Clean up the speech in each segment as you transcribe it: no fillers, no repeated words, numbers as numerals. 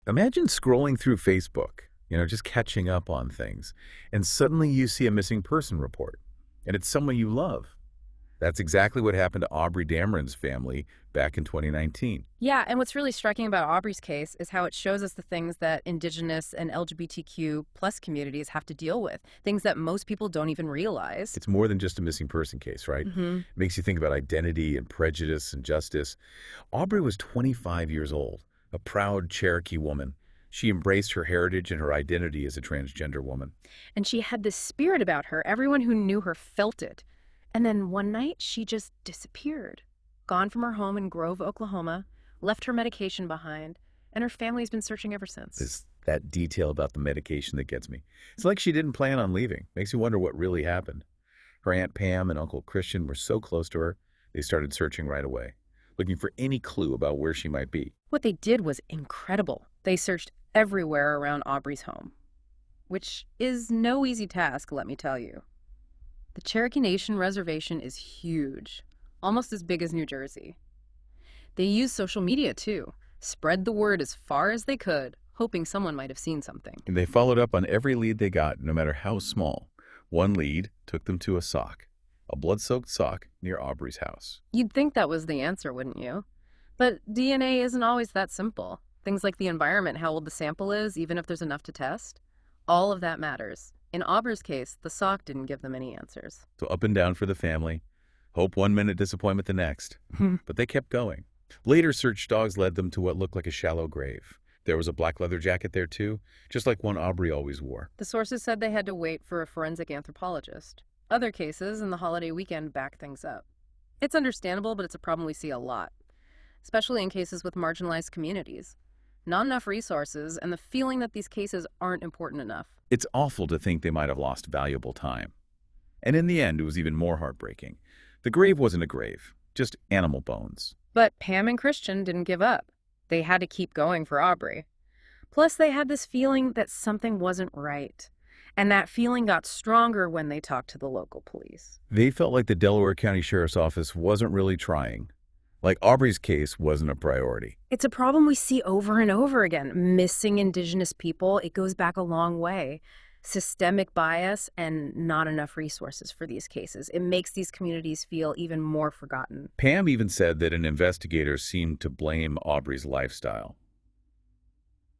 Imagine scrolling through Facebook, just catching up on things, and suddenly you see a missing person report, and it's someone you love. That's exactly what happened to Aubrey Damarind's family back in 2019. Yeah, and what's really striking about Aubrey's case is how it shows us the things that Indigenous and LGBTQ plus communities have to deal with, things that most people don't even realize. It's more than just a missing person case, right? Hmm. It makes you think about identity and prejudice and justice. Aubrey was 25 years old, a proud Cherokee woman. She embraced her heritage and her identity as a transgender woman. And she had this spirit about her. Everyone who knew her felt it. And then one night, she just disappeared. Gone from her home in Grove, Oklahoma, left her medication behind, and her family's been searching ever since. It's that detail about the medication that gets me. It's like she didn't plan on leaving. Makes you wonder what really happened. Her Aunt Pam and Uncle Christian were so close to her, they started searching right away, looking for any clue about where she might be. What they did was incredible. They searched everywhere around Aubrey's home, which is no easy task, let me tell you. The Cherokee Nation reservation is huge, almost as big as New Jersey. They used social media too, spread the word as far as they could, hoping someone might have seen something. And they followed up on every lead they got, no matter how small. One lead took them to a blood-soaked sock near Aubrey's house. You'd think that was the answer, wouldn't you? But DNA isn't always that simple. Things like the environment, how old the sample is, even if there's enough to test, all of that matters. In Aubrey's case, the sock didn't give them any answers. So up and down for the family. Hope one minute, disappointment the next. But they kept going. Later, search dogs led them to what looked like a shallow grave. There was a black leather jacket there too, just like one Aubrey always wore. The sources said they had to wait for a forensic anthropologist. Other cases in the holiday weekend back things up. It's understandable, but it's a problem we see a lot, especially in cases with marginalized communities. Not enough resources, and the feeling that these cases aren't important enough. It's awful to think they might have lost valuable time. And in the end, it was even more heartbreaking. The grave wasn't a grave, just animal bones. But Pam and Christian didn't give up. They had to keep going for Aubrey. Plus, they had this feeling that something wasn't right. And that feeling got stronger when they talked to the local police. They felt like the Delaware County Sheriff's Office wasn't really trying. Like Aubrey's case wasn't a priority. It's a problem we see over and over again. Missing Indigenous people, it goes back a long way. Systemic bias and not enough resources for these cases. It makes these communities feel even more forgotten. Pam even said that an investigator seemed to blame Aubrey's lifestyle.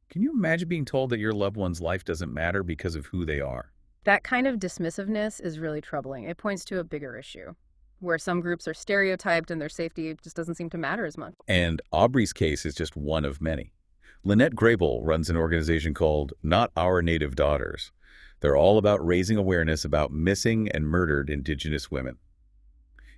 Can you imagine being told that your loved one's life doesn't matter because of who they are? That kind of dismissiveness is really troubling. It points to a bigger issue, where some groups are stereotyped and their safety just doesn't seem to matter as much. And Aubrey's case is just one of many. Lynette Grable runs an organization called Not Our Native Daughters. They're all about raising awareness about missing and murdered Indigenous women.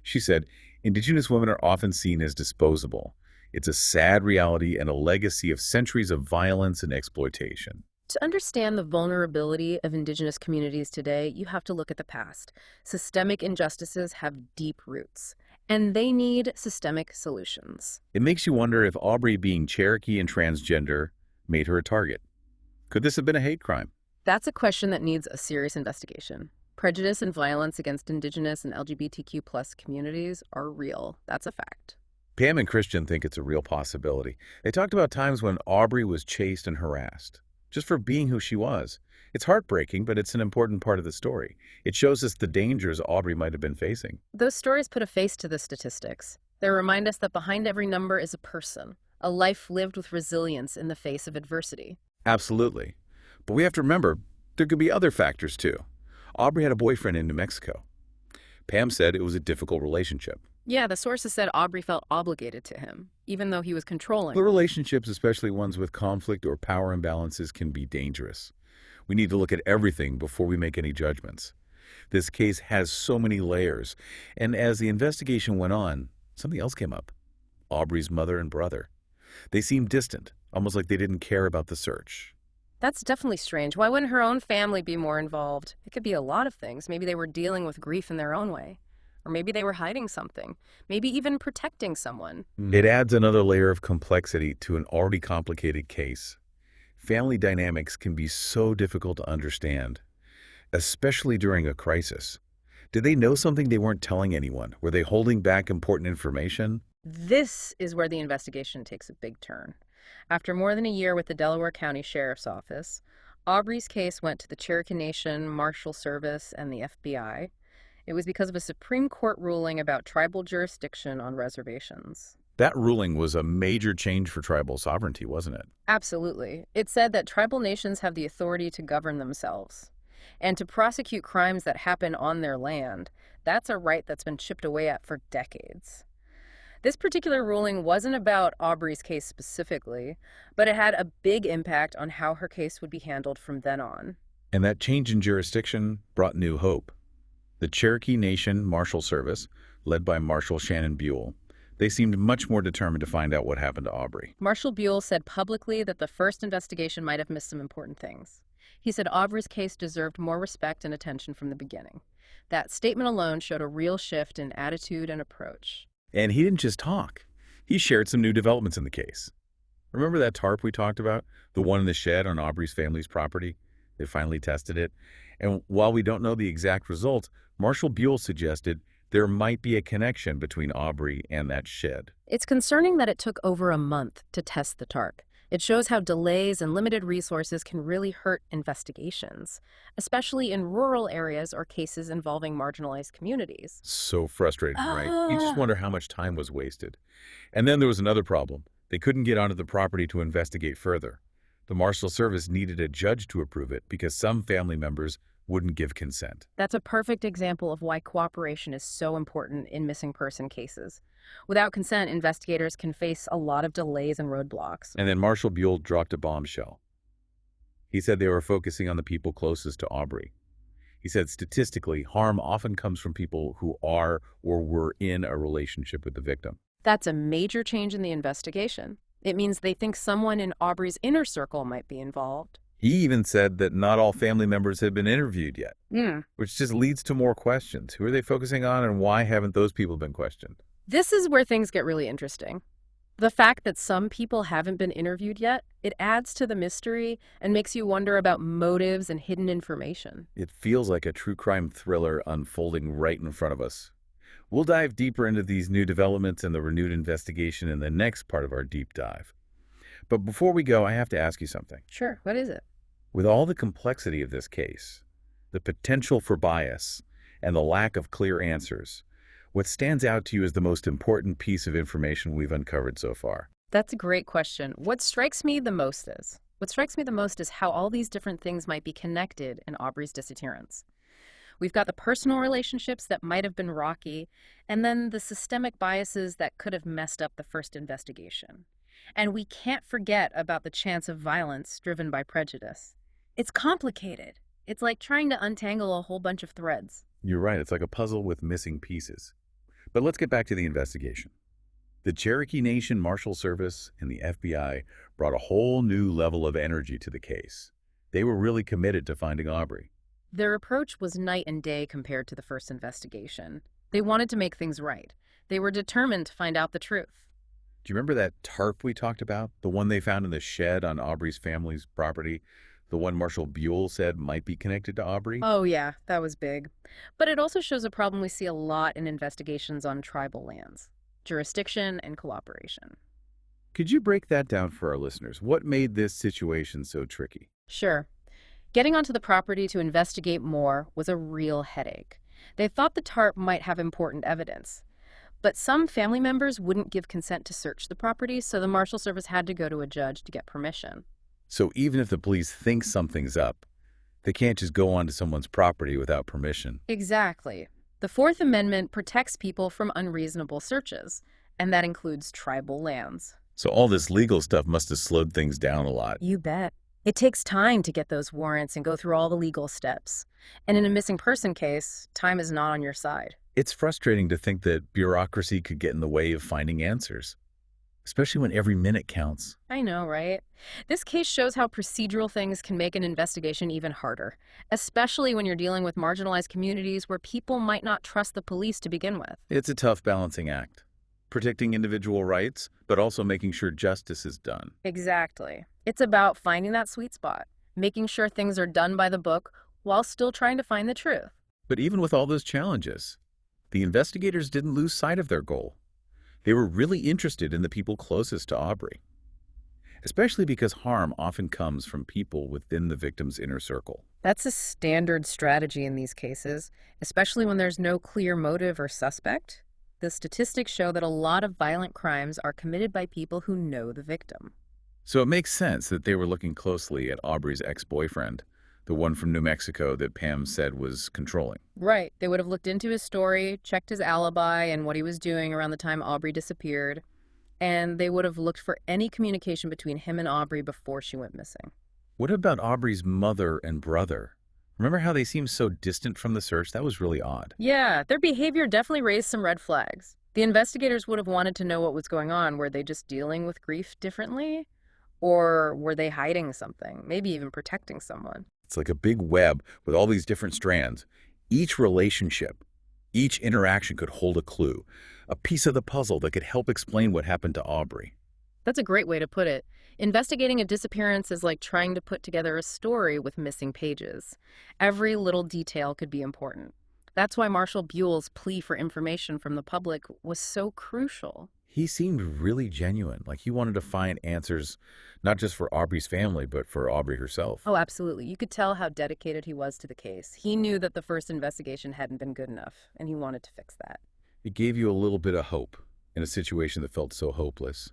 She said, Indigenous women are often seen as disposable. It's a sad reality and a legacy of centuries of violence and exploitation. To understand the vulnerability of Indigenous communities today, you have to look at the past. Systemic injustices have deep roots, and they need systemic solutions. It makes you wonder if Aubrey being Cherokee and transgender made her a target. Could this have been a hate crime? That's a question that needs a serious investigation. Prejudice and violence against Indigenous and LGBTQ plus communities are real. That's a fact. Pam and Christian think it's a real possibility. They talked about times when Aubrey was chased and harassed, just for being who she was. It's heartbreaking, but it's an important part of the story. It shows us the dangers Aubrey might have been facing. Those stories put a face to the statistics. They remind us that behind every number is a person, a life lived with resilience in the face of adversity. Absolutely. But we have to remember, there could be other factors too. Aubrey had a boyfriend in New Mexico. Pam said it was a difficult relationship. Yeah, the sources said Aubrey felt obligated to him, even though he was controlling. The relationships, especially ones with conflict or power imbalances, can be dangerous. We need to look at everything before we make any judgments. This case has so many layers, and as the investigation went on, something else came up. Aubrey's mother and brother. They seemed distant, almost like they didn't care about the search. That's definitely strange. Why wouldn't her own family be more involved? It could be a lot of things. Maybe they were dealing with grief in their own way. Or maybe they were hiding something. Maybe even protecting someone. It adds another layer of complexity to an already complicated case. Family dynamics can be so difficult to understand, especially during a crisis. Did they know something they weren't telling anyone? Were they holding back important information? This is where the investigation takes a big turn. After more than a year with the Delaware County Sheriff's Office, Aubrey's case went to the Cherokee Nation Marshal Service and the FBI. It was because of a Supreme Court ruling about tribal jurisdiction on reservations. That ruling was a major change for tribal sovereignty, wasn't it? Absolutely. It said that tribal nations have the authority to govern themselves and to prosecute crimes that happen on their land. That's a right that's been chipped away at for decades. This particular ruling wasn't about Aubrey's case specifically, but it had a big impact on how her case would be handled from then on. And that change in jurisdiction brought new hope. The Cherokee Nation Marshal Service, led by Marshal Shannon Buell, they seemed much more determined to find out what happened to Aubrey. Marshal Buell said publicly that the first investigation might have missed some important things. He said Aubrey's case deserved more respect and attention from the beginning. That statement alone showed a real shift in attitude and approach. And he didn't just talk. He shared some new developments in the case. Remember that tarp we talked about? The one in the shed on Aubrey's family's property? They finally tested it. And while we don't know the exact results, Marshal Buell suggested there might be a connection between Aubrey and that shed. It's concerning that it took over a month to test the tarp. It shows how delays and limited resources can really hurt investigations, especially in rural areas or cases involving marginalized communities. So frustrating, right? You just wonder how much time was wasted. And then there was another problem. They couldn't get onto the property to investigate further. The Marshal Service needed a judge to approve it because some family members wouldn't give consent. That's a perfect example of why cooperation is so important in missing person cases. Without consent, investigators can face a lot of delays and roadblocks. And then Marshal Buell dropped a bombshell. He said they were focusing on the people closest to Aubrey. He said statistically, harm often comes from people who are or were in a relationship with the victim. That's a major change in the investigation. It means they think someone in Aubrey's inner circle might be involved. He even said that not all family members had been interviewed yet, which just leads to more questions. Who are they focusing on and why haven't those people been questioned? This is where things get really interesting. The fact that some people haven't been interviewed yet, it adds to the mystery and makes you wonder about motives and hidden information. It feels like a true crime thriller unfolding right in front of us. We'll dive deeper into these new developments and the renewed investigation in the next part of our deep dive. But before we go, I have to ask you something. Sure, what is it? With all the complexity of this case, the potential for bias, and the lack of clear answers, what stands out to you as the most important piece of information we've uncovered so far? That's a great question. What strikes me the most is how all these different things might be connected in Aubrey's disappearance. We've got the personal relationships that might have been rocky, and then the systemic biases that could have messed up the first investigation. And we can't forget about the chance of violence driven by prejudice. It's complicated. It's like trying to untangle a whole bunch of threads. You're right, it's like a puzzle with missing pieces. But let's get back to the investigation. The Cherokee Nation Marshal Service and the FBI brought a whole new level of energy to the case. They were really committed to finding Aubrey. Their approach was night and day compared to the first investigation. They wanted to make things right. They were determined to find out the truth. Do you remember that tarp we talked about? The one they found in the shed on Aubrey's family's property? The one Marshal Buell said might be connected to Aubrey? Oh yeah, that was big. But it also shows a problem we see a lot in investigations on tribal lands: jurisdiction and cooperation. Could you break that down for our listeners? What made this situation so tricky? Sure. Getting onto the property to investigate more was a real headache. They thought the tarp might have important evidence. But some family members wouldn't give consent to search the property, so the Marshal Service had to go to a judge to get permission. So even if the police think something's up, they can't just go onto someone's property without permission. Exactly. The Fourth Amendment protects people from unreasonable searches, and that includes tribal lands. So all this legal stuff must have slowed things down a lot. You bet. It takes time to get those warrants and go through all the legal steps. And in a missing person case, time is not on your side. It's frustrating to think that bureaucracy could get in the way of finding answers, especially when every minute counts. I know, right? This case shows how procedural things can make an investigation even harder, especially when you're dealing with marginalized communities where people might not trust the police to begin with. It's a tough balancing act, protecting individual rights, but also making sure justice is done. Exactly. It's about finding that sweet spot, making sure things are done by the book while still trying to find the truth. But even with all those challenges, the investigators didn't lose sight of their goal. They were really interested in the people closest to Aubrey. especially because harm often comes from people within the victim's inner circle. That's a standard strategy in these cases, especially when there's no clear motive or suspect. The statistics show that a lot of violent crimes are committed by people who know the victim. So it makes sense that they were looking closely at Aubrey's ex-boyfriend, the one from New Mexico that Pam said was controlling. Right. They would have looked into his story, checked his alibi and what he was doing around the time Aubrey disappeared, and they would have looked for any communication between him and Aubrey before she went missing. What about Aubrey's mother and brother? Remember how they seemed so distant from the search? That was really odd. Yeah, their behavior definitely raised some red flags. The investigators would have wanted to know what was going on. Were they just dealing with grief differently? Or were they hiding something? Maybe even protecting someone? It's like a big web with all these different strands. Each relationship, each interaction could hold a clue, a piece of the puzzle that could help explain what happened to Aubrey. That's a great way to put it. Investigating a disappearance is like trying to put together a story with missing pages. Every little detail could be important. That's why Marshal Buell's plea for information from the public was so crucial. He seemed really genuine, like he wanted to find answers not just for Aubrey's family, but for Aubrey herself. Oh, absolutely. You could tell how dedicated he was to the case. He knew that the first investigation hadn't been good enough, and he wanted to fix that. It gave you a little bit of hope in a situation that felt so hopeless.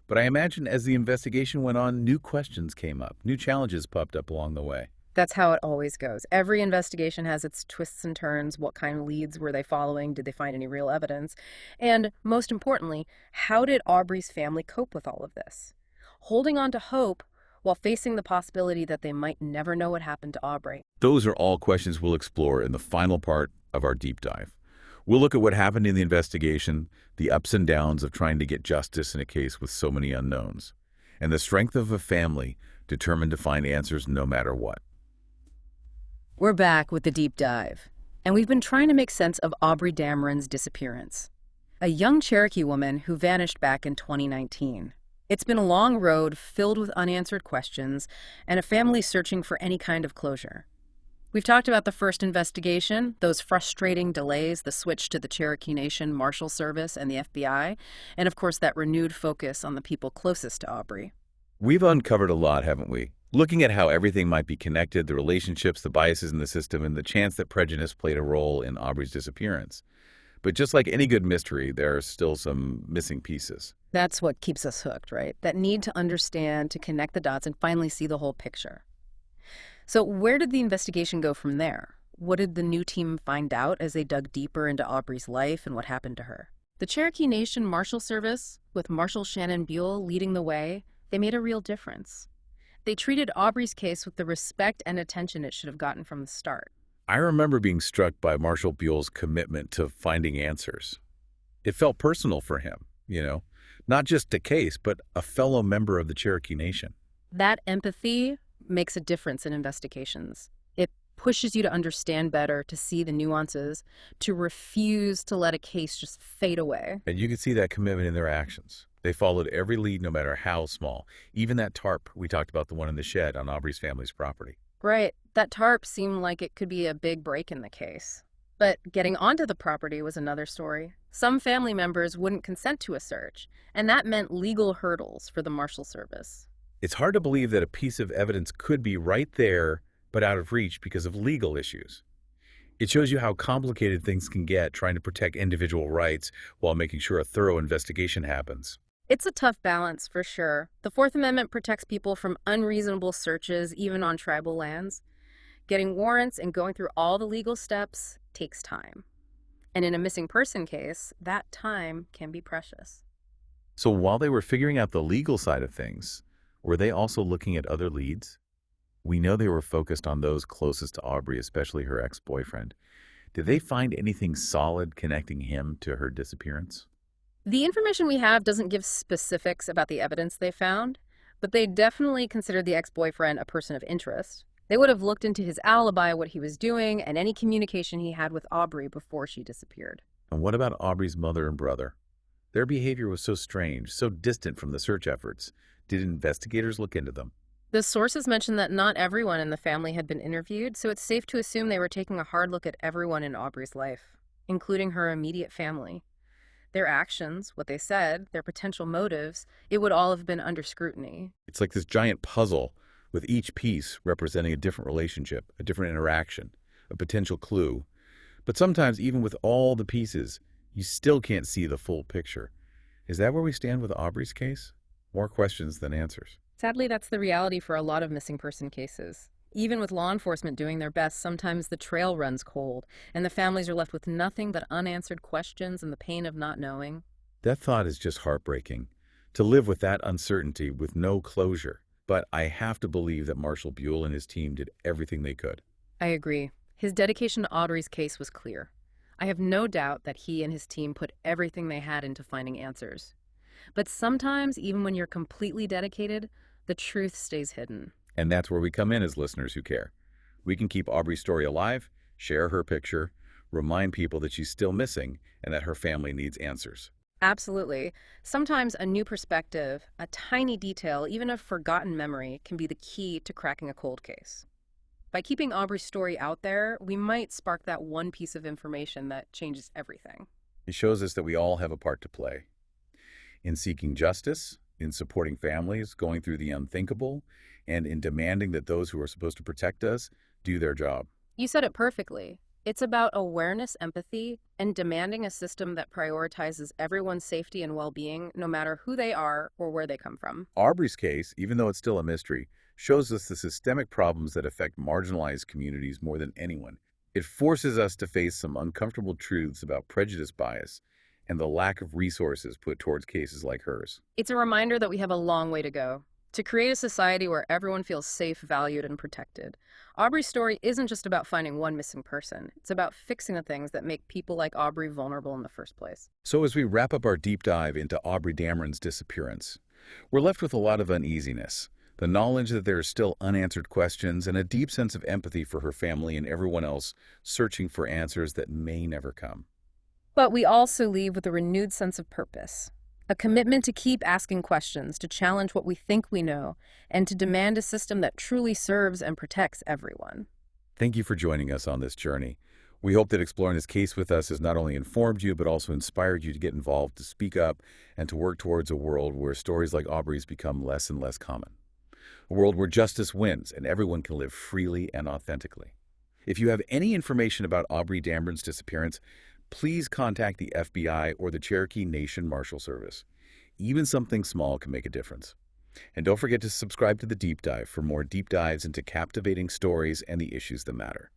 But I imagine as the investigation went on, new questions came up, new challenges popped up along the way. That's how it always goes. Every investigation has its twists and turns. What kind of leads were they following? Did they find any real evidence? And most importantly, how did Aubrey's family cope with all of this? Holding on to hope while facing the possibility that they might never know what happened to Aubrey. Those are all questions we'll explore in the final part of our deep dive. We'll look at what happened in the investigation, the ups and downs of trying to get justice in a case with so many unknowns, and the strength of a family determined to find answers no matter what. We're back with the deep dive, and we've been trying to make sense of Aubrey Damarind's disappearance, a young Cherokee woman who vanished back in 2019. It's been a long road filled with unanswered questions and a family searching for any kind of closure. We've talked about the first investigation, those frustrating delays, the switch to the Cherokee Nation Marshal Service and the FBI, and of course that renewed focus on the people closest to Aubrey. We've uncovered a lot, haven't we? Looking at how everything might be connected, the relationships, the biases in the system, and the chance that prejudice played a role in Aubrey's disappearance. But just like any good mystery, there are still some missing pieces. That's what keeps us hooked, right? That need to understand, to connect the dots, and finally see the whole picture. So where did the investigation go from there? What did the new team find out as they dug deeper into Aubrey's life and what happened to her? The Cherokee Nation Marshal Service, with Marshal Shannon Buell leading the way, they made a real difference. They treated Aubrey's case with the respect and attention it should have gotten from the start. I remember being struck by Marshal Buell's commitment to finding answers. It felt personal for him, not just a case, but a fellow member of the Cherokee Nation. That empathy makes a difference in investigations. It pushes you to understand better, to see the nuances, to refuse to let a case just fade away. And you could see that commitment in their actions. They followed every lead, no matter how small. Even that tarp, we talked about the one in the shed on Aubrey's family's property. Right. That tarp seemed like it could be a big break in the case. But getting onto the property was another story. Some family members wouldn't consent to a search, and that meant legal hurdles for the Marshal Service. It's hard to believe that a piece of evidence could be right there, but out of reach because of legal issues. It shows you how complicated things can get trying to protect individual rights while making sure a thorough investigation happens. It's a tough balance, for sure. The Fourth Amendment protects people from unreasonable searches, even on tribal lands. Getting warrants and going through all the legal steps takes time. And in a missing person case, that time can be precious. So while they were figuring out the legal side of things, were they also looking at other leads? We know they were focused on those closest to Aubrey, especially her ex-boyfriend. Did they find anything solid connecting him to her disappearance? The information we have doesn't give specifics about the evidence they found, but they definitely considered the ex-boyfriend a person of interest. They would have looked into his alibi, what he was doing, and any communication he had with Aubrey before she disappeared. And what about Aubrey's mother and brother? Their behavior was so strange, so distant from the search efforts. Did investigators look into them? The sources mentioned that not everyone in the family had been interviewed, so it's safe to assume they were taking a hard look at everyone in Aubrey's life, including her immediate family. Their actions, what they said, their potential motives, it would all have been under scrutiny. It's like this giant puzzle with each piece representing a different relationship, a different interaction, a potential clue. But sometimes, even with all the pieces, you still can't see the full picture. Is that where we stand with Aubrey's case? More questions than answers. Sadly, that's the reality for a lot of missing person cases. Even with law enforcement doing their best, sometimes the trail runs cold, and the families are left with nothing but unanswered questions and the pain of not knowing. That thought is just heartbreaking. To live with that uncertainty with no closure. But I have to believe that Marshal Buell and his team did everything they could. I agree. His dedication to Audrey's case was clear. I have no doubt that he and his team put everything they had into finding answers. But sometimes, even when you're completely dedicated, the truth stays hidden. And that's where we come in as listeners who care. We can keep Aubrey's story alive, share her picture, remind people that she's still missing and that her family needs answers. Absolutely. Sometimes a new perspective, a tiny detail, even a forgotten memory, can be the key to cracking a cold case. By keeping Aubrey's story out there, we might spark that one piece of information that changes everything. It shows us that we all have a part to play. In seeking justice, in supporting families, going through the unthinkable, and in demanding that those who are supposed to protect us do their job. You said it perfectly. It's about awareness, empathy, and demanding a system that prioritizes everyone's safety and well-being, no matter who they are or where they come from. Aubrey's case, even though it's still a mystery, shows us the systemic problems that affect marginalized communities more than anyone. It forces us to face some uncomfortable truths about prejudice bias and the lack of resources put towards cases like hers. It's a reminder that we have a long way to go to create a society where everyone feels safe, valued, and protected. Aubrey's story isn't just about finding one missing person. It's about fixing the things that make people like Aubrey vulnerable in the first place. So as we wrap up our deep dive into Aubrey Damarind's disappearance, we're left with a lot of uneasiness. The knowledge that there are still unanswered questions and a deep sense of empathy for her family and everyone else searching for answers that may never come. But we also leave with a renewed sense of purpose, a commitment to keep asking questions, to challenge what we think we know, and to demand a system that truly serves and protects everyone. Thank you for joining us on this journey. We hope that exploring this case with us has not only informed you, but also inspired you to get involved, to speak up, and to work towards a world where stories like Aubrey's become less and less common. A world where justice wins and everyone can live freely and authentically. If you have any information about Aubrey Damarind's disappearance, please contact the FBI or the Cherokee Nation Marshal Service. Even something small can make a difference. And don't forget to subscribe to The Deep Dive for more deep dives into captivating stories and the issues that matter.